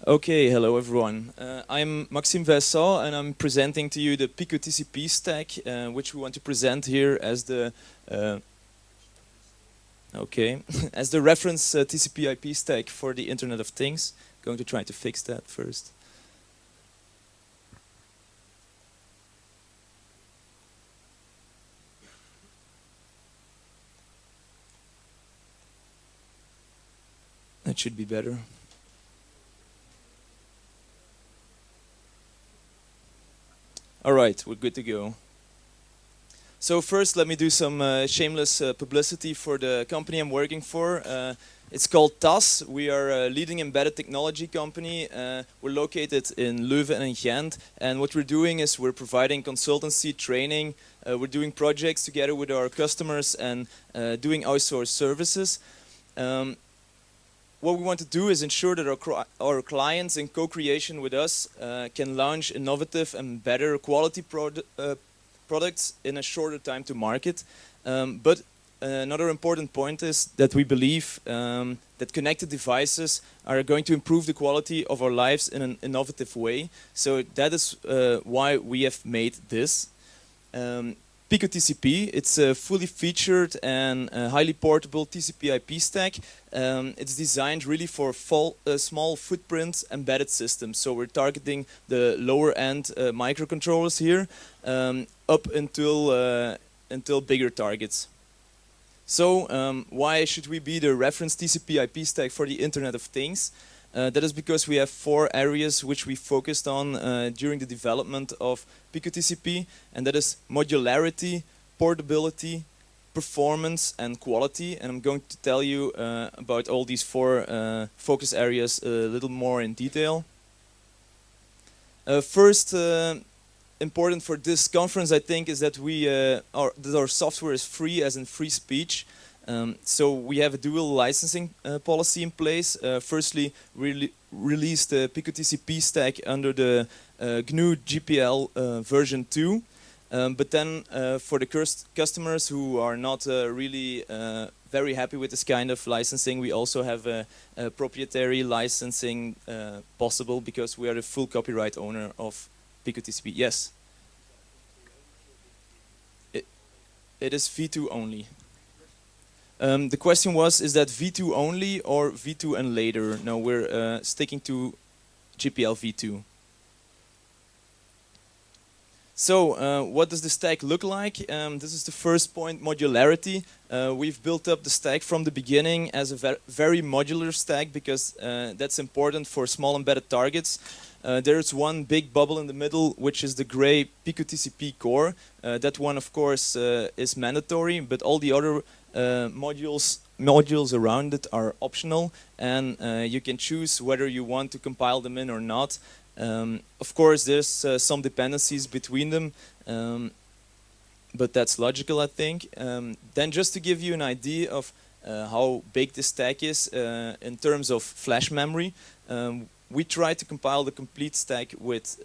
Okay, hello everyone. I'm Maxime Vincent and I'm presenting to you the PicoTCP stack, which we want to present here as the okay as the reference TCP/IP stack for the Internet of Things. Going to try to fix that first. That should be better. All right, we're good to go. So first, let me do some shameless publicity for the company I'm working for. It's called TAS. We are a leading embedded technology company. We're located in Leuven and Ghent. And what we're doing is we're providing consultancy training. We're doing projects together with our customers and doing outsourced services. What we want to do is ensure that our clients in co-creation with us can launch innovative and better quality products in a shorter time to market. But another important point is that we believe that connected devices are going to improve the quality of our lives in an innovative way. So that is why we have made this. PicoTCP, it's a fully featured and highly portable TCP/IP stack. It's designed really for small footprint embedded systems. So we're targeting the lower end microcontrollers here up until bigger targets. So why should we be the reference TCP/IP stack for the Internet of Things? That is because we have 4 areas which we focused on during the development of PicoTCP, and that is modularity, portability, performance, and quality. And I'm going to tell you about all these 4 focus areas a little more in detail. First, important for this conference, I think, is that that our software is free, as in free speech. So we have a dual licensing policy in place. Firstly, we released the PicoTCP stack under the GNU GPL version 2. But then for the customers who are not really very happy with this kind of licensing, we also have a proprietary licensing possible because we are the full copyright owner of PicoTCP. Yes. It is V2 only. The question was, is that V2 only or V2 and later? No, we're sticking to GPL V2. So what does the stack look like? This is the first point, modularity. We've built up the stack from the beginning as a very modular stack because that's important for small embedded targets. There's one big bubble in the middle, which is the gray PicoTCP core. That one, of course, is mandatory, but all the other modules around it are optional, and you can choose whether you want to compile them in or not. Of course, there's some dependencies between them, but that's logical, I think. Then just to give you an idea of how big the stack is in terms of flash memory, we try to compile the complete stack with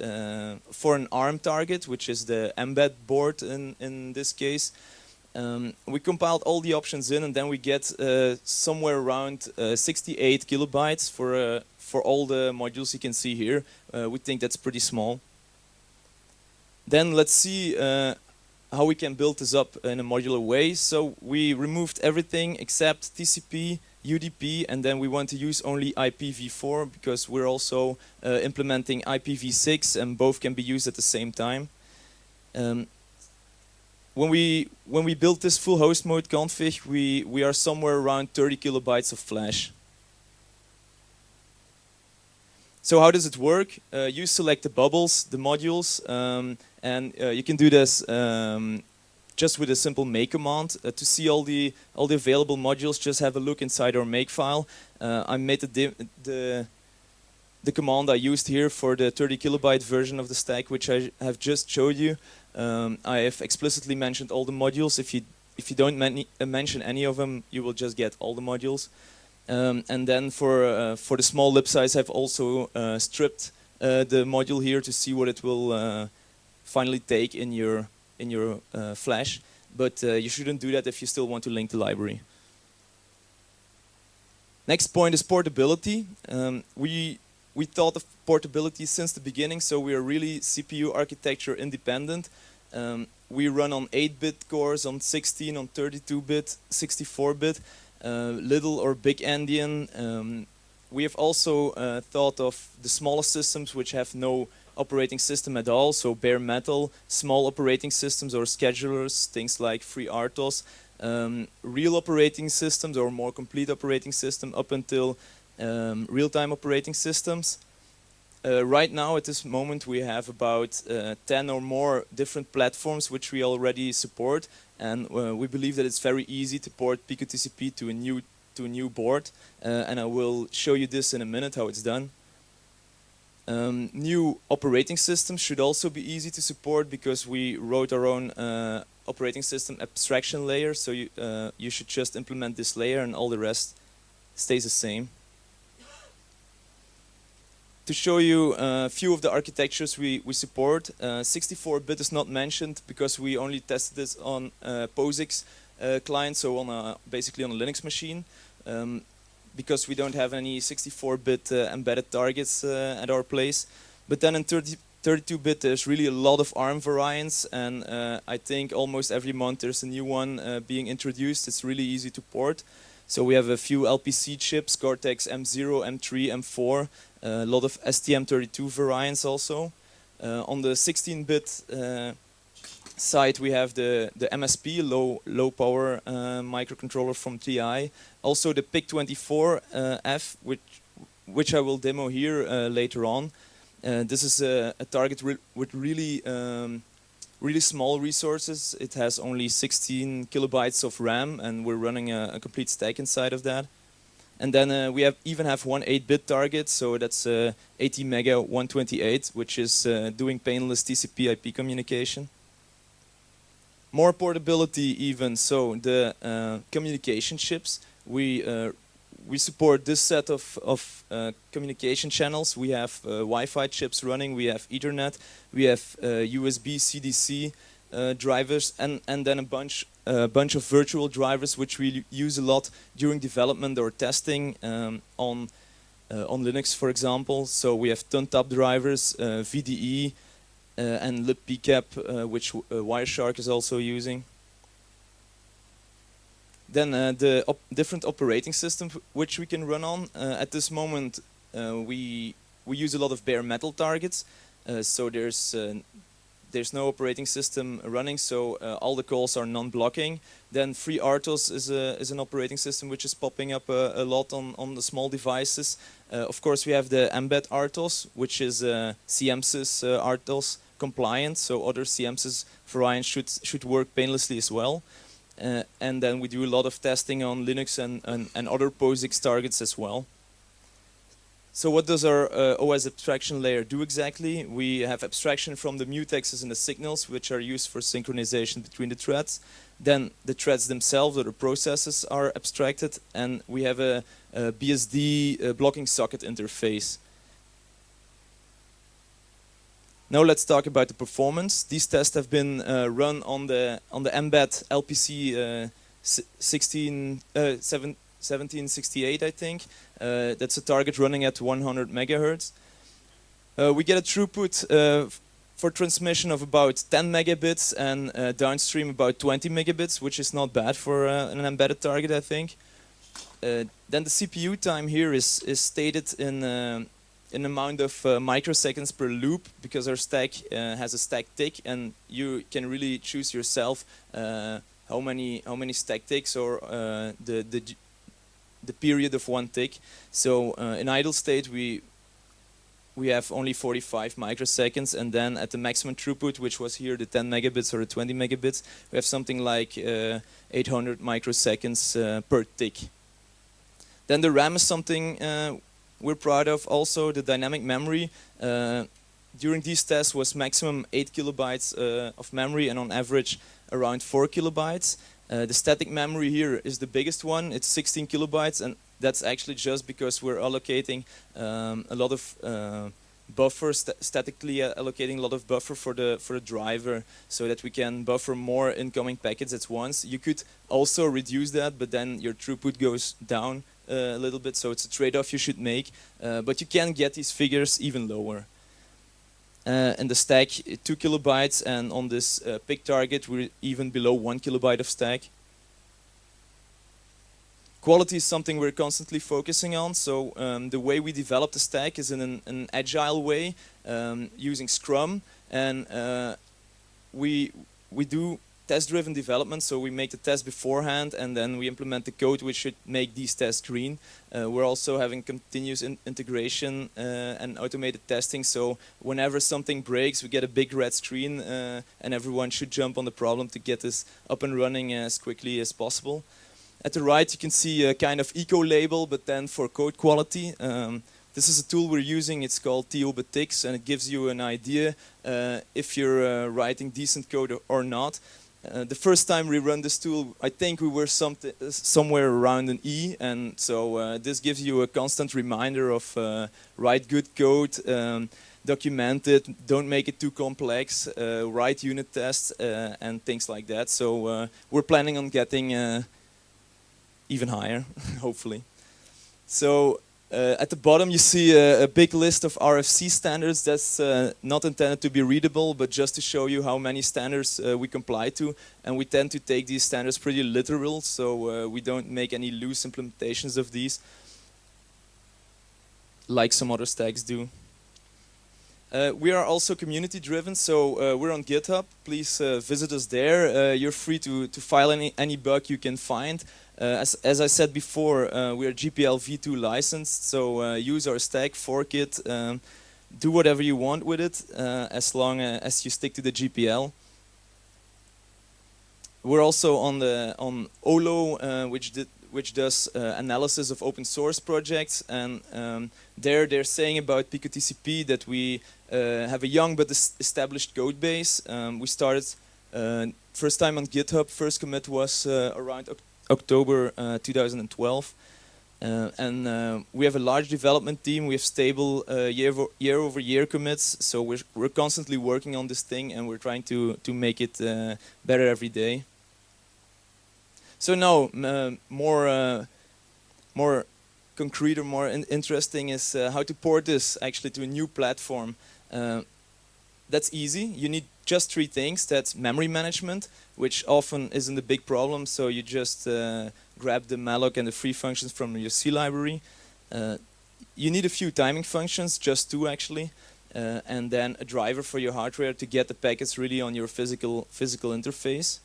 for an ARM target, which is the mbed board in this case. We compiled all the options in, and then we get somewhere around 68 kilobytes for all the modules you can see here. We think that's pretty small. Then let's see how we can build this up in a modular way. So we removed everything except TCP, UDP, and then we want to use only IPv4 because we're also implementing IPv6, and both can be used at the same time. When we built this full host mode config, we are somewhere around 30 kilobytes of flash. So how does it work? You select the bubbles, the modules, and you can do this just with a simple make command. To see all the available modules, just have a look inside our make file. I made the command I used here for the 30 kilobyte version of the stack, which I have just showed you. I have explicitly mentioned all the modules. If you don't mention any of them, you will just get all the modules. And then for the small lib size, I've also stripped the module here to see what it will finally take in your flash. But you shouldn't do that if you still want to link the library. Next point is portability. We we thought of portability since the beginning, so we are really CPU architecture independent. We run on 8-bit cores, on 16, on 32-bit, 64-bit, little or big endian. We have also thought of the smaller systems which have no operating system at all, so bare metal, small operating systems or schedulers, things like FreeRTOS, real operating systems or more complete operating system up until real-time operating systems. Right now, at this moment, we have about 10 or more different platforms which we already support, and we believe that it's very easy to port PicoTCP to a new board, and I will show you this in a minute how it's done. New operating systems should also be easy to support because we wrote our own operating system abstraction layer, so you should just implement this layer and all the rest stays the same. To show you a few of the architectures we support, 64-bit is not mentioned because we only tested this on POSIX client, so on basically on a Linux machine, because we don't have any 64-bit embedded targets at our place. But then in 32-bit there's really a lot of ARM variants, and I think almost every month there's a new one being introduced. It's really easy to port. So we have a few LPC chips, Cortex M0, M3, M4, a lot of STM32 variants also. On the 16-bit side we have the MSP, low power microcontroller from TI. Also the PIC24F, which I will demo here later on. This is a target with really really small resources. It has only 16 kilobytes of RAM, and we're running a complete stack inside of that. And then we even have one 8-bit target, so that's 80 mega 128, which is doing painless TCP IP communication. More portability even, so the communication chips. We support this set of communication channels. We have Wi-Fi chips running, we have Ethernet, we have USB, CDC drivers, and then a bunch of virtual drivers which we use a lot during development or testing on Linux, for example. So we have TUNTAP drivers, VDE, and libpcap, which Wireshark is also using. Then the different operating systems which we can run on. At this moment, we use a lot of bare metal targets, so there's no operating system running, so all the calls are non-blocking. Then FreeRTOS is an operating system which is popping up a lot on the small devices. Of course, we have the Mbed RTOS, which is CMSIS RTOS compliant, so other CMSIS variants should work painlessly as well. And then we do a lot of testing on Linux and other POSIX targets as well. So what does our OS abstraction layer do exactly? We have abstraction from the mutexes and the signals, which are used for synchronization between the threads. Then the threads themselves or the processes are abstracted, and we have a BSD blocking socket interface. Now let's talk about the performance. These tests have been run on the Mbed LPC 1768, I think. That's a target running at 100 megahertz. We get a throughput for transmission of about 10 megabits and downstream about 20 megabits, which is not bad for an embedded target, I think. Then the CPU time here is stated in an amount of microseconds per loop, because our stack has a stack tick, and you can really choose yourself how many stack ticks or the period of one tick. So in idle state we have only 45 microseconds, and then at the maximum throughput, which was here the 10 megabits or the 20 megabits, we have something like 800 microseconds per tick. Then the RAM is something we're proud of also. The dynamic memory during these tests was maximum 8 kilobytes of memory, and on average around 4 kilobytes. The static memory here is the biggest one. It's 16 kilobytes, and that's actually just because we're allocating a lot of buffer, statically allocating a lot of buffer for the driver, so that we can buffer more incoming packets at once. You could also reduce that, but then your throughput goes down a little bit, so it's a trade-off you should make. But you can get these figures even lower. And the stack 2 kilobytes, and on this PIC target we're even below 1 kilobyte of stack. Quality is something we're constantly focusing on, so the way we develop the stack is in an agile way, using Scrum, and we do test-driven development, so we make the test beforehand and then we implement the code which should make these tests green. We're also having continuous integration and automated testing, so whenever something breaks we get a big red screen, and everyone should jump on the problem to get this up and running as quickly as possible. At the right you can see a kind of eco label, but then for code quality. This is a tool we're using, it's called TOBTIX, and it gives you an idea if you're writing decent code or not. The first time we run this tool, I think we were somewhere around an E, and so this gives you a constant reminder of write good code, document it, don't make it too complex, write unit tests and things like that. So we're planning on getting even higher, hopefully. So at the bottom you see a big list of RFC standards. That's not intended to be readable, but just to show you how many standards we comply to. And we tend to take these standards pretty literal, so we don't make any loose implementations of these, like some other stacks do. We are also community driven, so we're on GitHub. Please visit us there. You're free to file any bug you can find. As I said before, we are GPL v2 licensed, so use our stack, fork it, do whatever you want with it, as long as you stick to the GPL. We're also on OLO, which does analysis of open source projects, and there they're saying about PicoTCP that we have a young but established code base. We started first time on GitHub. First commit was around October 2012, and we have a large development team. We have stable year-over-year commits, so we're constantly working on this thing, and we're trying to make it better every day. So now, more concrete or more interesting is how to port this actually to a new platform. That's easy. You need just 3 things. That's memory management, which often isn't a big problem, so you just grab the malloc and the free functions from your C library. You need a few timing functions, just 2 actually, and then a driver for your hardware to get the packets really on your physical interface.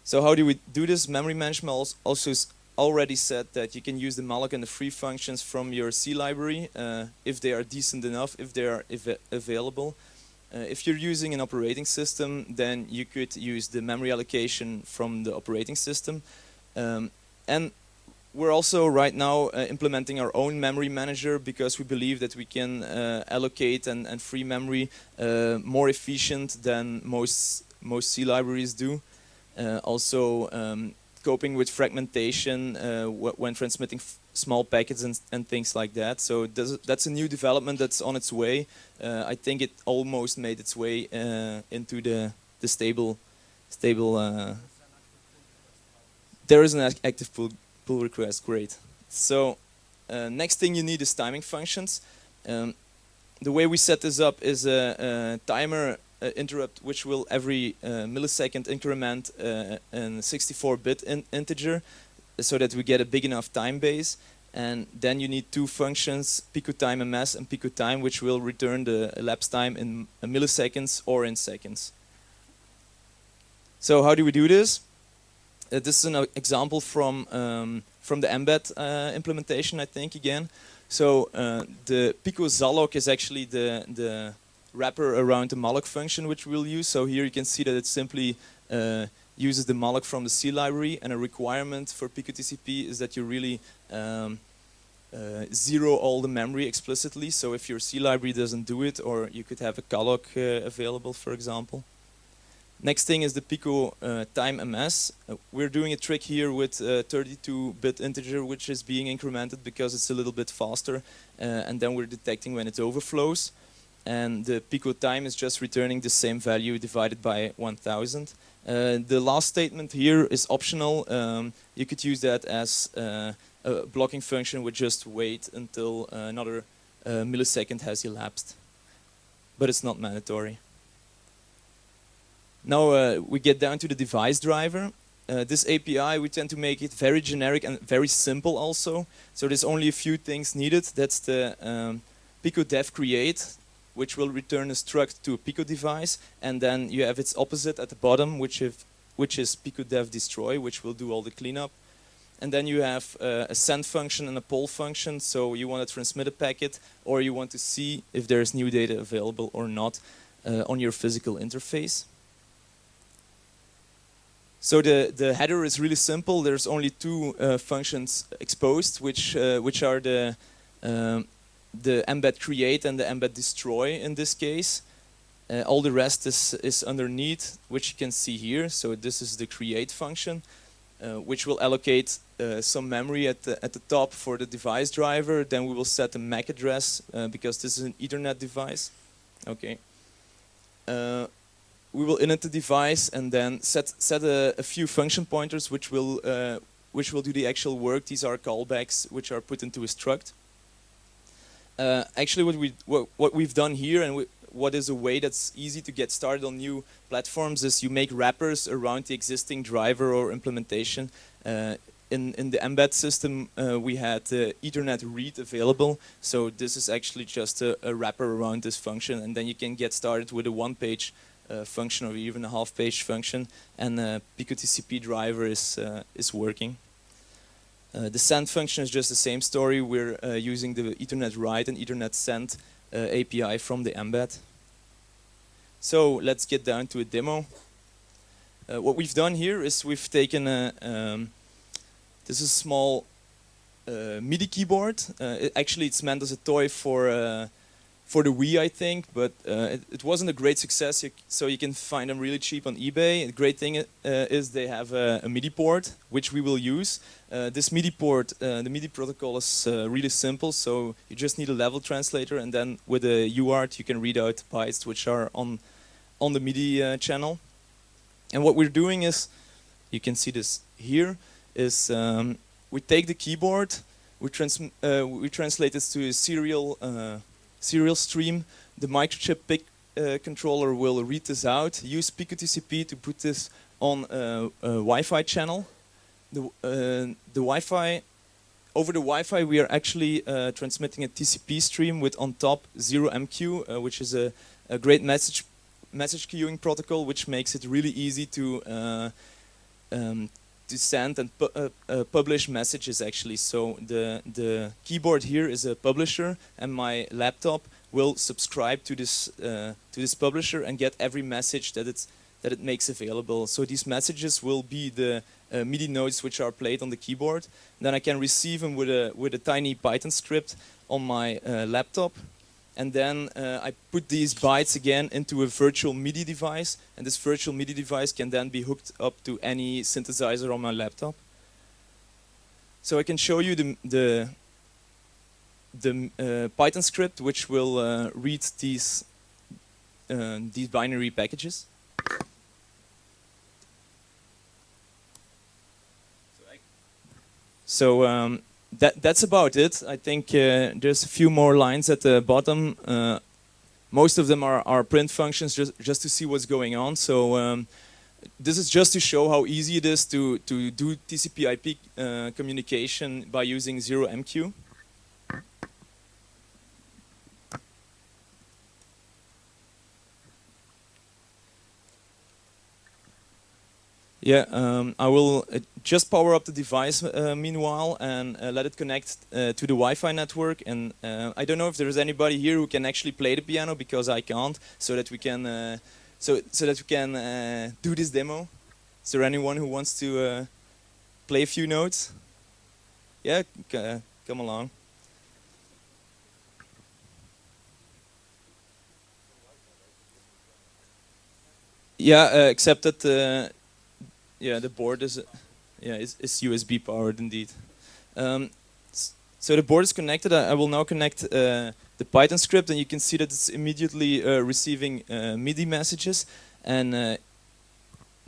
So how do we do this? Memory management also already said that you can use the malloc and the free functions from your C library if they are decent enough, if they are available. If you're using an operating system, then you could use the memory allocation from the operating system. And we're also right now implementing our own memory manager, because we believe that we can allocate and free memory more efficient than most C libraries do. Also coping with fragmentation when transmitting small packets and things like that. So that's a new development that's on its way. I think it almost made its way into the stable. There is an active pull request. Great. So next thing you need is timing functions. The way we set this up is a timer interrupt, which will every millisecond increment a 64-bit integer, so that we get a big enough time base. And then you need 2 functions, PicoTimeMS and PicoTime, which will return the elapsed time in milliseconds or in seconds. So how do we do this? This is an example from the embed implementation, I think, again. So the PicoZalloc is actually the wrapper around the malloc function which we'll use. So here you can see that it simply uses the malloc from the C library, and a requirement for PicoTCP is that you really zero all the memory explicitly. So if your C library doesn't do it, or you could have a calloc available, for example. Next thing is the PicoTimeMS. We're doing a trick here with a 32-bit integer, which is being incremented because it's a little bit faster, and then we're detecting when it overflows. And the PicoTime is just returning the same value divided by 1000. The last statement here is optional. You could use that as a blocking function would just wait until another millisecond has elapsed. But it's not mandatory. Now we get down to the device driver. This API, we tend to make it very generic and very simple also. So there's only a few things needed. That's the PicoDev create, which will return a struct to a Pico device. And then you have its opposite at the bottom, which is PicoDev destroy, which will do all the cleanup. And then you have a send function and a poll function. So you want to transmit a packet, or you want to see if there's new data available or not on your physical interface. So the header is really simple. There's only two functions exposed, which are the embed create and the embed destroy in this case. All the rest is underneath, which you can see here. So this is the create function, which will allocate some memory at the top for the device driver. Then we will set a MAC address because this is an Ethernet device. Okay. We will init the device and then set a few function pointers which will do the actual work. These are callbacks which are put into a struct. Actually, what we've done here and what is a way that's easy to get started on new platforms is you make wrappers around the existing driver or implementation. In the embed system, we had Ethernet read available, so this is actually just a wrapper around this function, and then you can get started with a one-page function or even a half-page function, and PicoTCP driver is working. The send function is just the same story. We're using the Ethernet write and Ethernet send API from the embed. So let's get down to a demo. What we've done here is we've taken this is a small MIDI keyboard. Actually, it's meant as a toy for the Wii, I think, but it wasn't a great success, so you can find them really cheap on eBay. The great thing is they have a MIDI port, which we will use. This MIDI port, the MIDI protocol is really simple, so you just need a level translator, and then with a UART you can read out bytes which are on the MIDI channel. And what we're doing is, you can see this here, is we take the keyboard, we translate this to a serial stream. The microchip PIC controller will read this out, use PicoTCP to put this on a Wi-Fi channel. Over the Wi-Fi we are actually transmitting a TCP stream with on top 0MQ, which is a great message queuing protocol, which makes it really easy to send and publish messages actually. So the keyboard here is a publisher, and my laptop will subscribe to this publisher and get every message that it makes available. So these messages will be the MIDI notes which are played on the keyboard. Then I can receive them with a tiny Python script on my laptop. And then I put these bytes again into a virtual MIDI device, and this virtual MIDI device can then be hooked up to any synthesizer on my laptop. So I can show you the Python script which will read these binary packages. So that's about it. I think there's a few more lines at the bottom. Most of them are print functions just to see what's going on. So this is just to show how easy it is to do TCP/IP communication by using 0MQ. Yeah, I will just power up the device meanwhile and let it connect to the Wi-Fi network. And I don't know if there is anybody here who can actually play the piano, because I can't. So that we can do this demo. Is there anyone who wants to play a few notes? Yeah, come along. Yeah, except that. Yeah, the board is USB powered indeed. So the board is connected. I will now connect the Python script, and you can see that it's immediately receiving MIDI messages. And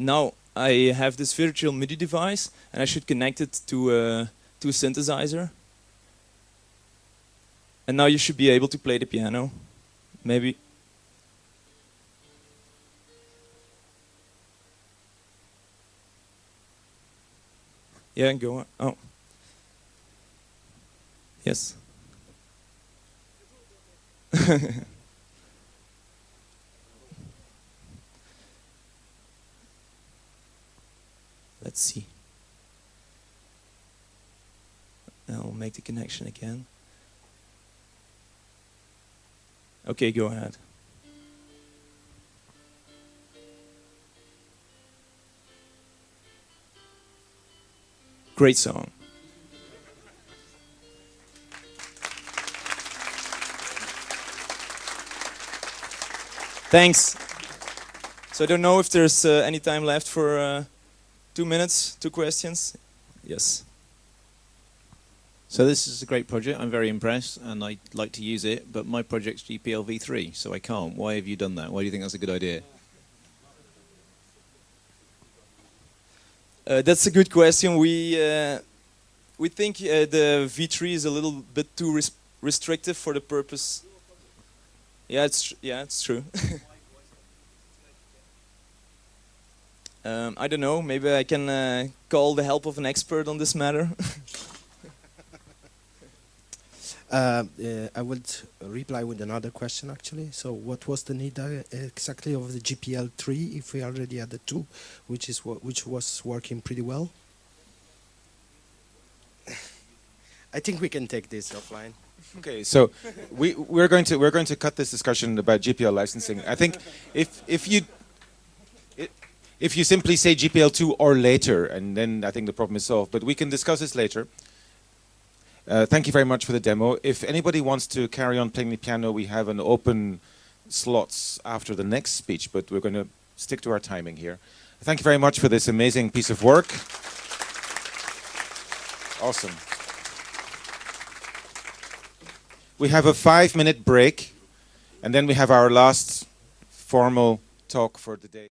now I have this virtual MIDI device, and I should connect it to a synthesizer. And now you should be able to play the piano, maybe. Yeah, go on. Oh. Yes. Let's see. I'll make the connection again. Okay, go ahead. Great song. Thanks. So I don't know if there's any time left for 2 minutes, 2 questions. Yes. So this is a great project. I'm very impressed, and I'd like to use it, but my project's GPL v3, so I can't. Why have you done that? Why do you think that's a good idea? That's a good question. We think the v3 is a little bit too restrictive for the purpose. Yeah, it's true. I don't know. Maybe I can call the help of an expert on this matter. I would reply with another question, actually. So what was the need exactly of the GPL 3 if we already had the 2, which was working pretty well? I think we can take this offline. Okay, so we're going to cut this discussion about GPL licensing. I think if you simply say GPL 2 or later, and then I think the problem is solved. But we can discuss this later. Thank you very much for the demo. If anybody wants to carry on playing the piano, we have an open slots after the next speech, but we're going to stick to our timing here. Thank you very much for this amazing piece of work. Awesome. We have a 5-minute break, and then we have our last formal talk for the day.